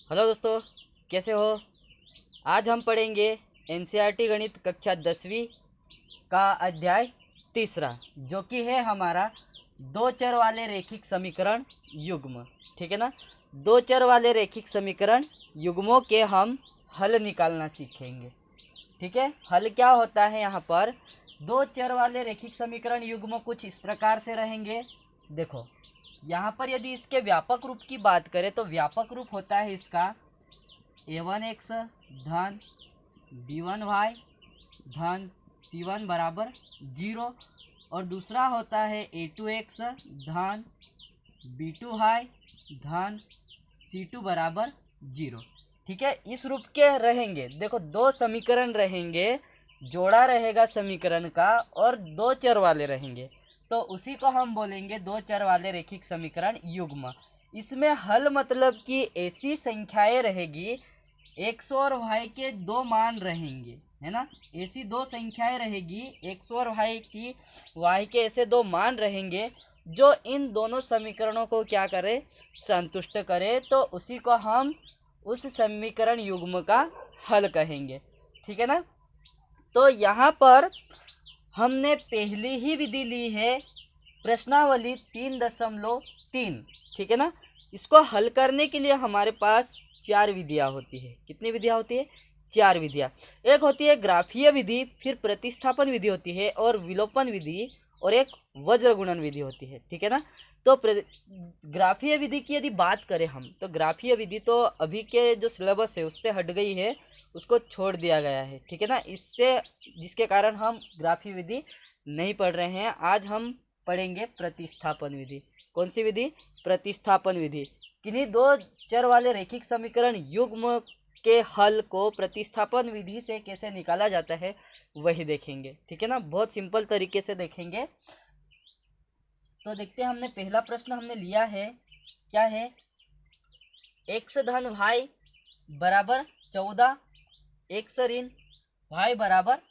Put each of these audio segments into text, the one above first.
Hello दोस्तों, कैसे हो। आज हम पढ़ेंगे एनसीईआरटी गणित कक्षा 10वीं का अध्याय तीसरा, जो कि है हमारा दो चर वाले रैखिक समीकरण युग्म। ठीक है ना। दो चर वाले रैखिक समीकरण युग्मों के हम हल निकालना सीखेंगे। ठीक है, हल क्या होता है। यहाँ पर दो चर वाले रैखिक समीकरण युग्म कुछ इस प्रकार से रहेंगे। देखो, यहाँ पर यदि इसके व्यापक रूप की बात करें तो व्यापक रूप होता है इसका a1x धन b1y धन c1 बराबर 0, और दूसरा होता है a2x धन b2y धन c2 बराबर 0। ठीक है, इस रूप के रहेंगे। देखो, दो समीकरण रहेंगे, जोड़ा रहेगा समीकरण का, और दो चर वाले रहेंगे, तो उसी को हम बोलेंगे दो चर वाले रैखिक समीकरण युग्म। इसमें हल मतलब कि ऐसी संख्याएं रहेगी, x और y के दो मान रहेंगे, है ना। ऐसी दो संख्याएं रहेगी, x और y के ऐसे दो मान रहेंगे जो इन दोनों समीकरणों को क्या करे, संतुष्ट करे, तो उसी को हम उस समीकरण युग्म का हल कहेंगे। ठीक है ना। तो यहाँ पर हमने पहली ही विधि ली है, प्रश्नावली 3.3। ठीक है ना। इसको हल करने के लिए हमारे पास चार विधियां होती है। कितनी विधियां होती है? चार विधियां। एक होती है ग्राफीय विधि, फिर प्रतिस्थापन विधि होती है, और विलोपन विधि, और एक वज्र गुणन विधि होती है। ठीक है ना। तो ग्राफीय विधि की यदि बात करें हम, तो ग्राफीय विधि तो अभी के जो सिलेबस है उससे हट गई है, उसको छोड़ दिया गया है। ठीक है ना। इससे जिसके कारण हम ग्राफीय विधि नहीं पढ़ रहे हैं। आज हम पढ़ेंगे प्रतिस्थापन विधि। कौन सी विधि? प्रतिस्थापन विधि। किन्हीं दो चर वाले रैखिक समीकरण युग्म के हल को प्रतिस्थापन विधि से कैसे निकाला जाता है वही देखेंगे। ठीक है ना। बहुत सिंपल तरीके से देखेंगे। तो देखते हैं, हमने पहला प्रश्न हमने लिया है, क्या है, x धन y बराबर 14, x ऋण y बराबर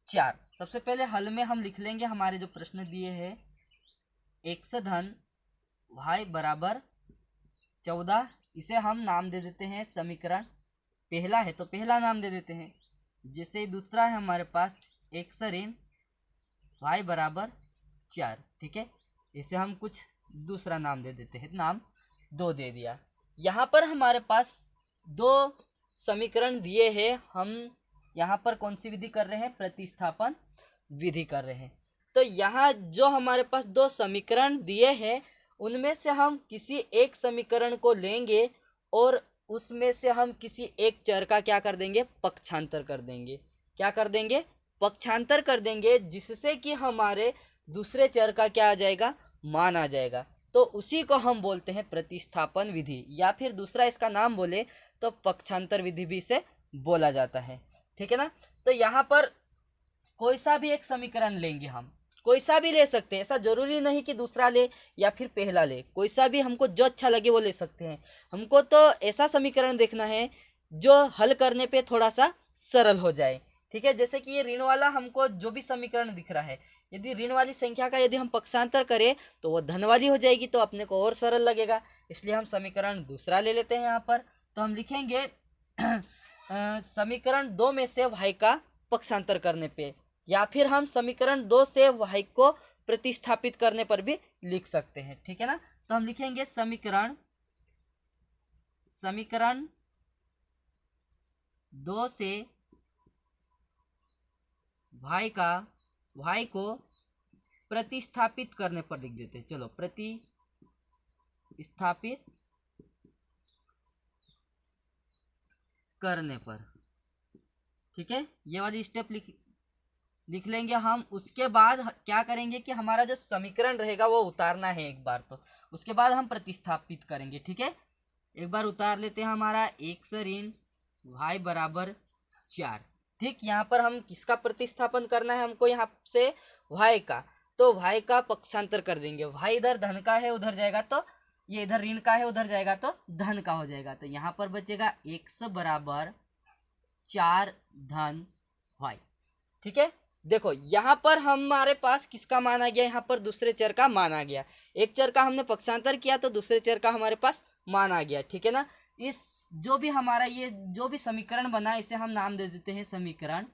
4। सबसे पहले हल में हम लिख लेंगे हमारे जो प्रश्न दिए हैं, x धन y बराबर 14, इसे हम नाम दे देते हैं समीकरण। पहला है तो पहला नाम दे देते हैं। जैसे दूसरा है हमारे पास x ऋण y बराबर 4। ठीक है, इसे हम कुछ दूसरा नाम दे देते हैं, नाम 2 दे दिया। यहाँ पर हमारे पास दो समीकरण दिए हैं, हम यहाँ पर कौन सी विधि कर रहे हैं? प्रतिस्थापन विधि कर रहे हैं। तो यहाँ जो हमारे पास दो समीकरण दिए हैं, उनमें से हम किसी एक समीकरण को लेंगे और उसमें से हम किसी एक चर का क्या कर देंगे? पक्षांतर कर देंगे। क्या कर देंगे? पक्षांतर कर देंगे, जिससे कि हमारे दूसरे चर का क्या आ जाएगा? मान आ जाएगा। तो उसी को हम बोलते हैं प्रतिस्थापन विधि, या फिर दूसरा इसका नाम बोले तो पक्षांतर विधि भी इसे बोला जाता है। ठीक है ना। तो यहाँ पर कोई सा भी एक समीकरण लेंगे, हम कोई सा भी ले सकते हैं, ऐसा जरूरी नहीं कि दूसरा ले या फिर पहला ले, कोई सा भी हमको जो अच्छा लगे वो ले सकते हैं। हमको तो ऐसा समीकरण देखना है जो हल करने पे थोड़ा सा सरल हो जाए। ठीक है, जैसे कि ये ऋण वाला हमको जो भी समीकरण दिख रहा है, यदि ऋण वाली संख्या का यदि हम पक्षांतर करें तो वो धन वाली हो जाएगी, तो अपने को और सरल लगेगा, इसलिए हम समीकरण दूसरा ले लेते हैं। यहाँ पर तो हम लिखेंगे समीकरण 2 में से y का पक्षांतर करने पे, या फिर हम समीकरण 2 से y को प्रतिस्थापित करने पर भी लिख सकते हैं। ठीक है ना। तो हम लिखेंगे समीकरण 2 से y को प्रतिस्थापित करने पर लिख देते हैं। चलो, प्रतिस्थापित करने पर। ठीक है, ये वाली स्टेप लिख लेंगे हम। उसके बाद क्या करेंगे कि हमारा जो समीकरण रहेगा वो उतारना है एक बार, तो उसके बाद हम प्रतिस्थापित करेंगे। ठीक है, एक बार उतार लेते हैं हमारा x ऋण y बराबर 4। ठीक, यहाँ पर हम किसका प्रतिस्थापन करना है? हमको यहाँ से y का, तो y का पक्षांतर कर देंगे। y इधर धन का है उधर जाएगा, तो ये इधर ऋण का है उधर जाएगा तो धन का हो जाएगा। तो यहाँ पर बचेगा x बराबर 4 धन y। ठीक है, देखो यहाँ पर हमारे पास किसका मान आ गया? यहाँ पर दूसरे चर का मान आ गया। एक चर का हमने पक्षांतर किया तो दूसरे चर का हमारे पास मान आ गया। ठीक है ना। इस जो भी हमारा ये जो भी समीकरण बना इसे हम नाम दे देते हैं समीकरण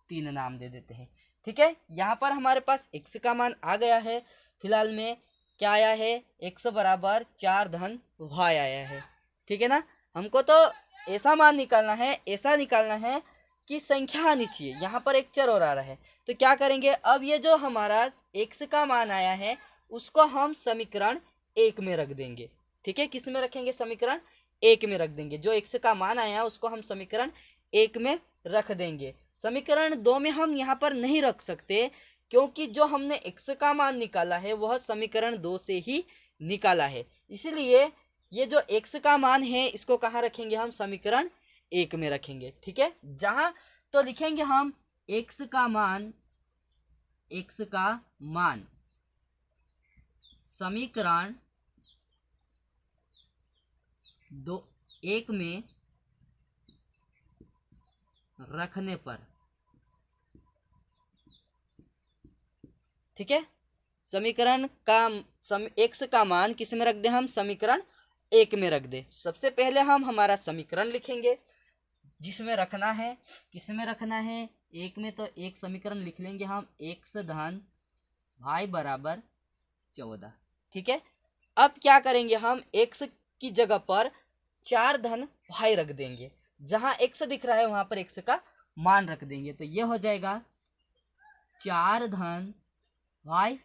3 नाम दे देते हैं। ठीक है, यहाँ पर हमारे पास x का मान आ गया है। फिलहाल में क्या आया है, x बराबर 4 धन y आया है। ठीक है ना, हमको तो ऐसा मान निकालना है, ऐसा निकालना है कि संख्या आनी चाहिए। यहाँ पर एक चर और आ रहा है, तो क्या करेंगे, अब ये जो हमारा x का मान आया है उसको हम समीकरण 1 में रख देंगे। ठीक है, किस में रखेंगे, समीकरण 1 में रख देंगे। जो x का मान आया है उसको हम समीकरण 1 में रख देंगे। समीकरण 2 में हम यहाँ पर नहीं रख सकते, क्योंकि जो हमने x का मान निकाला है वह समीकरण 2 से ही निकाला है। इसलिए ये जो x का मान है इसको कहाँ रखेंगे, हम समीकरण 1 में रखेंगे। ठीक है, जहाँ तो लिखेंगे हम x का मान समीकरण 1 में रखने पर। ठीक है, समीकरण का x का मान किस में रख दे, हम समीकरण 1 में रख दे। सबसे पहले हम हमारा समीकरण लिखेंगे जिसमें रखना है, किस में रखना है, 1 में। तो एक समीकरण लिख लेंगे हम x धन y बराबर 14। ठीक है, अब क्या करेंगे, हम x की जगह पर 4 धन y रख देंगे। जहां x दिख रहा है वहां पर x का मान रख देंगे। तो ये हो जाएगा 4 धन y,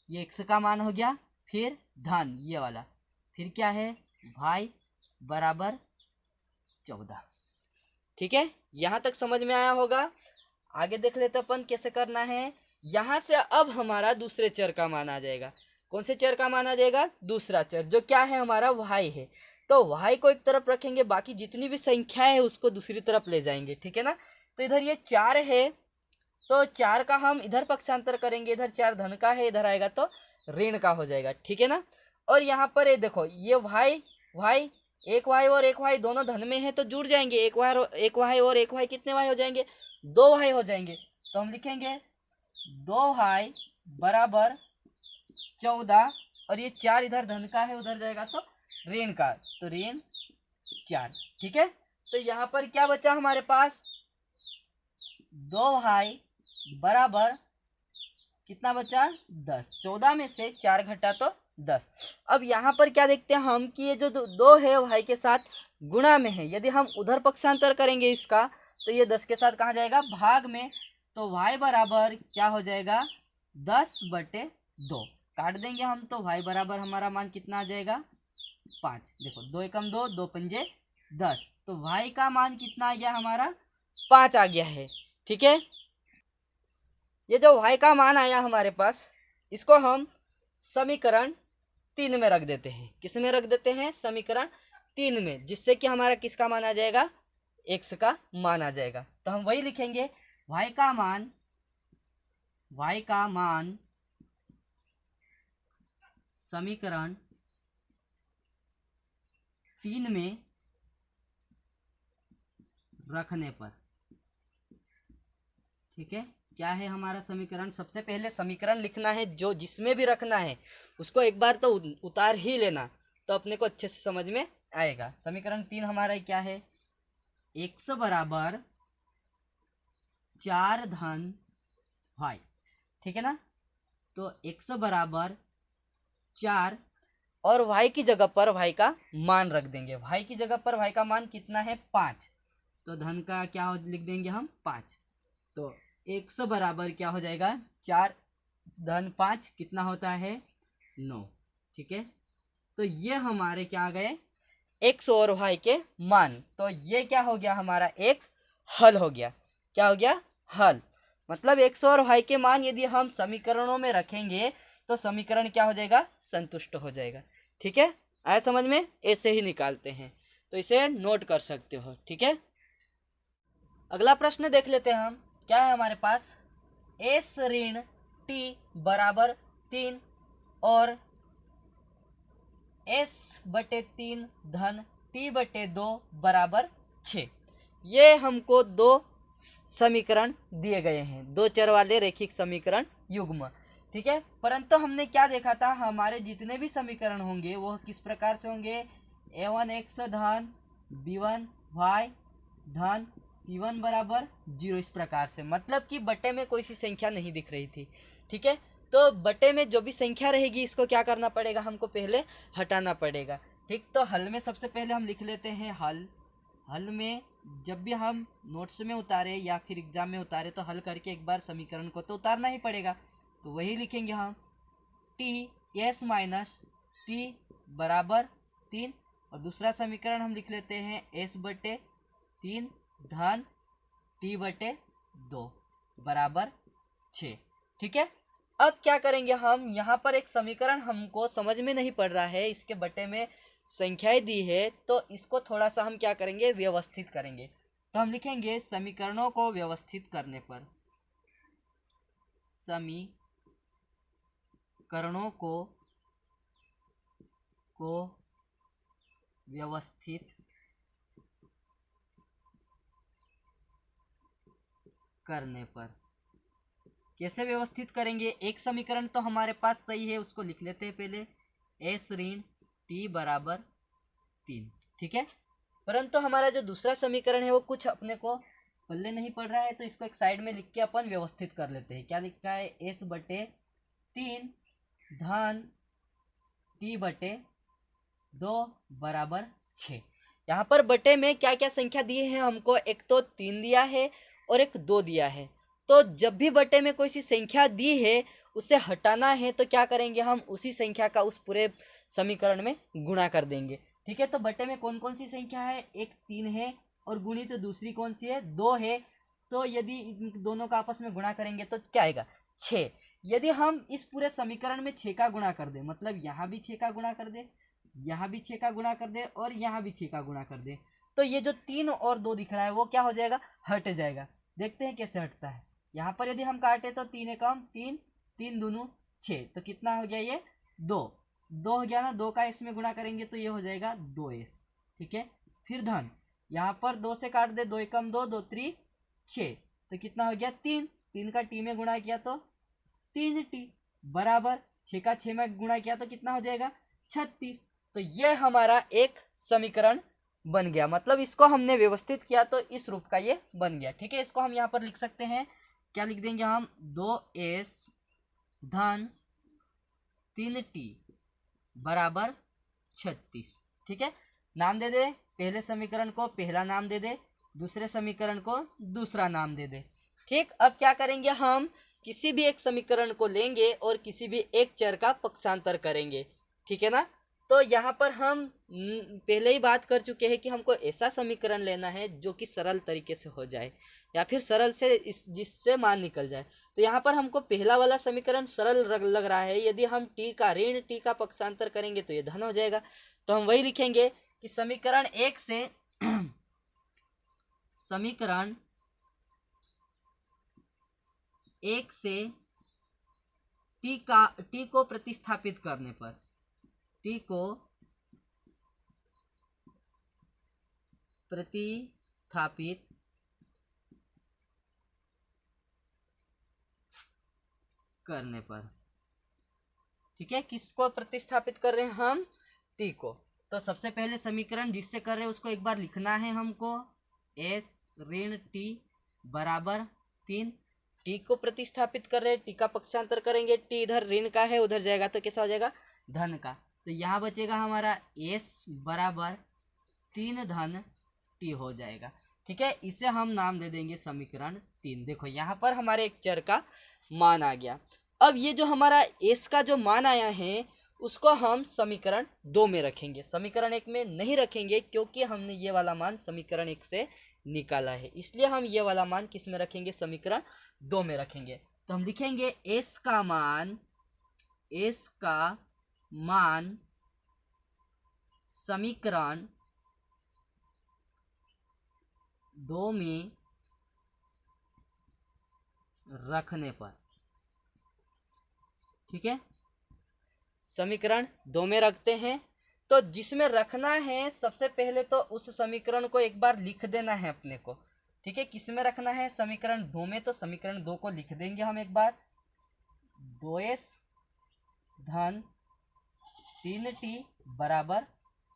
ये x का मान हो गया, फिर धन ये वाला, फिर क्या है y बराबर 14। ठीक है, यहाँ तक समझ में आया होगा। आगे देख लेते अपन कैसे करना है। यहाँ से अब हमारा दूसरे चर का मान आ जाएगा। कौन से चर का मान आ जाएगा, दूसरा चर, जो क्या है हमारा y है। तो y को एक तरफ रखेंगे, बाकी जितनी भी संख्या है उसको दूसरी तरफ ले जाएंगे। ठीक है ना, तो इधर ये 4 है तो 4 का हम इधर पक्षांतर करेंगे, इधर 4 धन का है, इधर आएगा तो ऋण का हो जाएगा। ठीक है ना, और यहाँ पर ये देखो ये y एक y और एक y दोनों धन में है तो जुड़ जाएंगे। एक y और एक y कितने y हो जाएंगे, 2 y हो जाएंगे। तो हम लिखेंगे 2y बराबर 14, और ये 4 इधर धन का है उधर जाएगा तो ऋण का, तो ऋण 4। ठीक है, तो यहाँ पर क्या बचा हमारे पास, 2y बराबर कितना बचा, 10। 14 में से 4 घटा तो 10। अब यहाँ पर क्या देखते हैं हम कि ये जो 2 है y के साथ गुणा में है। यदि हम उधर पक्षांतर करेंगे इसका तो ये 10 के साथ कहाँ जाएगा, भाग में। तो y बराबर क्या हो जाएगा, 10/2 काट देंगे हम, तो y बराबर हमारा मान कितना आ जाएगा, 5। देखो 2 एकम 2, 2 पंजे 10, तो y का मान कितना आ गया हमारा, 5 आ गया है। ठीक है, ये जो y का मान आया हमारे पास इसको हम समीकरण 3 में रख देते हैं। किस में रख देते हैं, समीकरण 3 में, जिससे कि हमारा किसका मान आ जाएगा, x का मान आ जाएगा। तो हम वही लिखेंगे y का मान समीकरण 3 में रखने पर। ठीक है, क्या है हमारा समीकरण, सबसे पहले समीकरण लिखना है, जो जिसमें भी रखना है उसको एक बार तो उतार ही लेना, तो अपने को अच्छे से समझ में आएगा। समीकरण 3 हमारा क्या है, x बराबर 4 धन y। ठीक है ना, तो x बराबर 4 और y की जगह पर y का मान रख देंगे। y की जगह पर y का मान कितना है, 5, तो धन का क्या लिख देंगे हम, 5। तो x बराबर क्या हो जाएगा, 4 धन 5 कितना होता है, 9। ठीक है, तो ये हमारे क्या आ गए, x और y के मान। तो ये क्या हो गया हमारा, एक हल हो गया। क्या हो गया, हल। मतलब x और y के मान यदि हम समीकरणों में रखेंगे तो समीकरण क्या हो जाएगा, संतुष्ट हो जाएगा। ठीक है, आया समझ में, ऐसे ही निकालते हैं, तो इसे नोट कर सकते हो। ठीक है, अगला प्रश्न देख लेते हैं हम। क्या है हमारे पास, s ऋण t बराबर 3 और s/3 धन t/2 बराबर 6। ये हमको 2 समीकरण दिए गए हैं, 2 चर वाले रैखिक समीकरण युग्म। ठीक है, परंतु हमने क्या देखा था, हमारे जितने भी समीकरण होंगे वो किस प्रकार से होंगे, a1x धन b1 y धन c1 बराबर 0, इस प्रकार से। मतलब कि बटे में कोई सी संख्या नहीं दिख रही थी, ठीक है। तो बटे में जो भी संख्या रहेगी इसको क्या करना पड़ेगा, हमको पहले हटाना पड़ेगा, ठीक। तो हल में सबसे पहले हम लिख लेते हैं हल में जब भी हम नोट्स में उतारे या फिर एग्जाम में उतारे तो हल करके एक बार समीकरण को तो उतारना ही पड़ेगा। तो वही लिखेंगे हम टी एस माइनस टी बराबर 3, और दूसरा समीकरण हम लिख लेते हैं एस बटे 3 धन टी बटे 2 बराबर 6, ठीक है। अब क्या करेंगे हम, यहाँ पर एक समीकरण हमको समझ में नहीं पड़ रहा है, इसके बटे में संख्याएं दी है, तो इसको थोड़ा सा हम क्या करेंगे, व्यवस्थित करेंगे। तो हम लिखेंगे समीकरणों को व्यवस्थित करने पर, समीकरणों को व्यवस्थित करने पर कैसे व्यवस्थित करेंगे। एक समीकरण तो हमारे पास सही है, उसको लिख लेते हैं पहले, एस ऋण टी बराबर 3, ठीक है। परंतु हमारा जो दूसरा समीकरण है वो कुछ अपने को पल्ले नहीं पड़ रहा है, तो इसको एक साइड में लिख के अपन व्यवस्थित कर लेते हैं। क्या लिखा है, एस बटे 3 धन टी बटे 2 बराबर 6। यहाँ पर बटे में क्या क्या संख्या दी है हमको, एक तो 3 दिया है और एक 2 दिया है। तो जब भी बटे में कोई सी संख्या दी है उसे हटाना है तो क्या करेंगे, हम उसी संख्या का उस पूरे समीकरण में गुणा कर देंगे, ठीक है। तो बटे में कौन कौन सी संख्या है, एक 3 है और गुणित तो दूसरी कौन सी है, 2 है। तो यदि इन दोनों का आपस में गुणा करेंगे तो क्या आएगा, 6। यदि हम इस पूरे समीकरण में 6 का गुणा कर दे, मतलब यहाँ भी 6 का गुणा कर दे, यहाँ भी 6 का गुणा कर दे और यहाँ भी 6 का गुणा कर दे, तो ये जो 3 और 2 दिख रहा है वो क्या हो जाएगा, हट जाएगा। देखते हैं कैसे हटता है। यहाँ पर यदि हम काटे तो 3 एकम 3, 3 दूनू 6, तो कितना हो गया, ये 2 हो गया ना। 2 का इसमें गुणा करेंगे तो ये हो जाएगा 2s, ठीक है। फिर धन, यहाँ पर 2 से काट दे, 2 एकम 2, 2 3 6, तो कितना हो गया 3, 3 का टी में गुणा किया तो 3t बराबर 6 का 6 में गुणा किया तो कितना हो जाएगा 36। तो ये हमारा एक समीकरण बन गया, मतलब इसको हमने व्यवस्थित किया तो इस रूप का ये बन गया, ठीक है। इसको हम यहाँ पर लिख सकते हैं, क्या लिख देंगे हम, 2s धन 3t बराबर 36, ठीक है। नाम दे दे, पहले समीकरण को पहला नाम दे दे, दूसरे समीकरण को दूसरा नाम दे दे, ठीक। अब क्या करेंगे, हम किसी भी एक समीकरण को लेंगे और किसी भी एक चर का पक्षांतर करेंगे, ठीक है ना। तो यहाँ पर हम पहले ही बात कर चुके हैं कि हमको ऐसा समीकरण लेना है जो कि सरल तरीके से हो जाए या फिर सरल से जिससे मान निकल जाए। तो यहाँ पर हमको पहला वाला समीकरण सरल लग रहा है, यदि हम टी का ऋण टी का पक्षांतर करेंगे तो ये धन हो जाएगा। तो हम वही लिखेंगे कि समीकरण 1 से समीकरण 1 से टी को प्रतिस्थापित करने पर, टी को प्रतिस्थापित करने पर, ठीक है। किसको प्रतिस्थापित कर रहे हैं हम, टी को। तो सबसे पहले समीकरण जिससे कर रहे हैं उसको एक बार लिखना है हमको, एस ऋण टी बराबर 3, टी को प्रतिस्थापित कर रहे हैं, टी का पक्षांतर करेंगे, टी इधर ऋण का है उधर जाएगा तो कैसा हो जाएगा, धन का। तो यहाँ बचेगा हमारा एस बराबर 3 धन टी हो जाएगा, ठीक है। इसे हम नाम दे देंगे समीकरण 3। देखो यहाँ पर हमारे एक चर का मान आ गया। अब ये जो हमारा एस का जो मान आया है उसको हम समीकरण 2 में रखेंगे, समीकरण 1 में नहीं रखेंगे, क्योंकि हमने ये वाला मान समीकरण 1 से निकाला है, इसलिए हम ये वाला मान किस में रखेंगे, समीकरण 2 में रखेंगे। तो हम लिखेंगे एस का मान समीकरण 2 में रखने पर, ठीक है। समीकरण 2 में रखते हैं, तो जिसमें रखना है सबसे पहले तो उस समीकरण को एक बार लिख देना है अपने को, ठीक है। किस में रखना है, समीकरण 2 में। तो समीकरण 2 को लिख देंगे हम एक बार, 2s धन 3t बराबर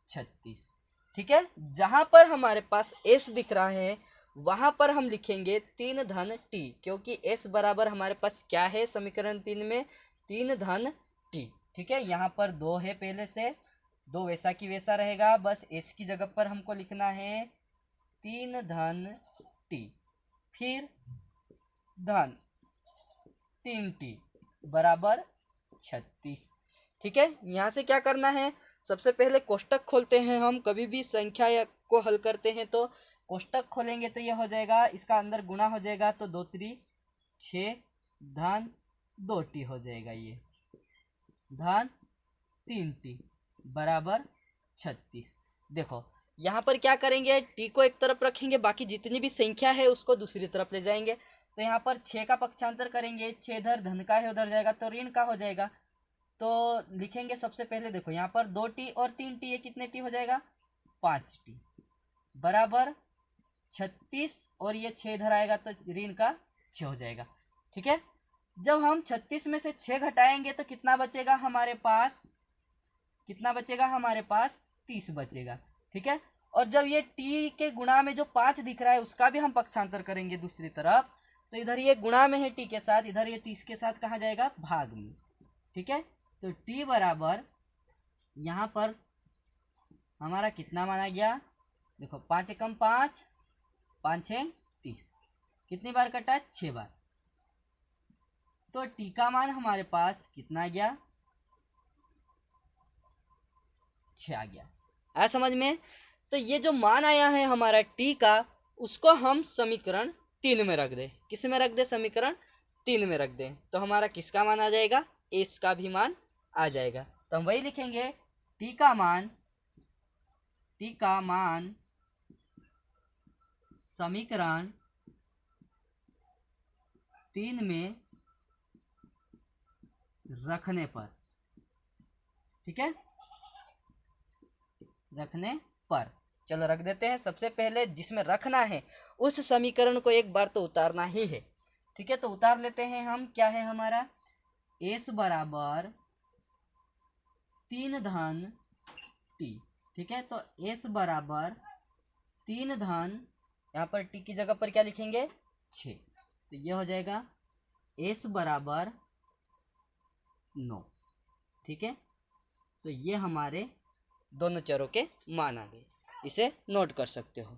36, ठीक है, जहां पर हमारे पास s दिख रहा है वहां पर हम लिखेंगे 3 धन t, क्योंकि s बराबर हमारे पास क्या है समीकरण 3 में 3 धन t। ठीक है, यहाँ पर 2 है पहले से, 2 वैसा की वैसा रहेगा, बस s की जगह पर हमको लिखना है 3 धन t, फिर धन 3t बराबर 36। ठीक है, यहाँ से क्या करना है, सबसे पहले कोष्टक खोलते हैं। हम कभी भी संख्या को हल करते हैं तो कोष्टक खोलेंगे तो ये हो जाएगा, इसका अंदर गुणा हो जाएगा तो 2 3 6 धन 2t हो जाएगा, ये धन 3t बराबर 36। देखो यहाँ पर क्या करेंगे, t को एक तरफ रखेंगे, बाकी जितनी भी संख्या है उसको दूसरी तरफ ले जाएंगे। तो यहाँ पर 6 का पक्षांतर करेंगे, 6 इधर धन का है उधर जाएगा तो ऋण का हो जाएगा। तो लिखेंगे सबसे पहले, देखो यहाँ पर 2t और 3t, ये कितने t हो जाएगा 5t बराबर 36, और ये 6 इधर आएगा तो ऋण का 6 हो जाएगा। ठीक है, जब हम 36 में से 6 घटाएंगे तो कितना बचेगा हमारे पास, कितना बचेगा हमारे पास 30 बचेगा। ठीक है, और जब ये t के गुणा में जो 5 दिख रहा है उसका भी हम पक्षांतर करेंगे दूसरी तरफ, तो इधर ये गुणा में है t के साथ, इधर ये 30 के साथ कहाँ जाएगा भाग में। ठीक है, तो t बराबर यहाँ पर हमारा कितना माना गया, देखो 5 एकम 5, 5 6 30, कितनी बार कटा 6 बार, तो t का मान हमारे पास कितना आ गया 6 आ गया। आया समझ में। तो ये जो मान आया है हमारा t का, उसको हम समीकरण 3 में रख दें। किस में रख दें, समीकरण 3 में रख दें, तो हमारा किसका मान आ जाएगा, s का भी मान आ जाएगा। तो हम वही लिखेंगे t का मान समीकरण 3 में रखने पर, ठीक है, रखने पर, चलो रख देते हैं। सबसे पहले जिसमें रखना है उस समीकरण को एक बार तो उतारना ही है। ठीक है, तो उतार लेते हैं हम, क्या है हमारा s बराबर 3 धन t। ठीक है, तो s बराबर 3 धन, यहाँ पर t की जगह पर क्या लिखेंगे 6, तो ये हो जाएगा s बराबर 9। ठीक है, तो ये हमारे दोनों चरों के मान आ गए, इसे नोट कर सकते हो।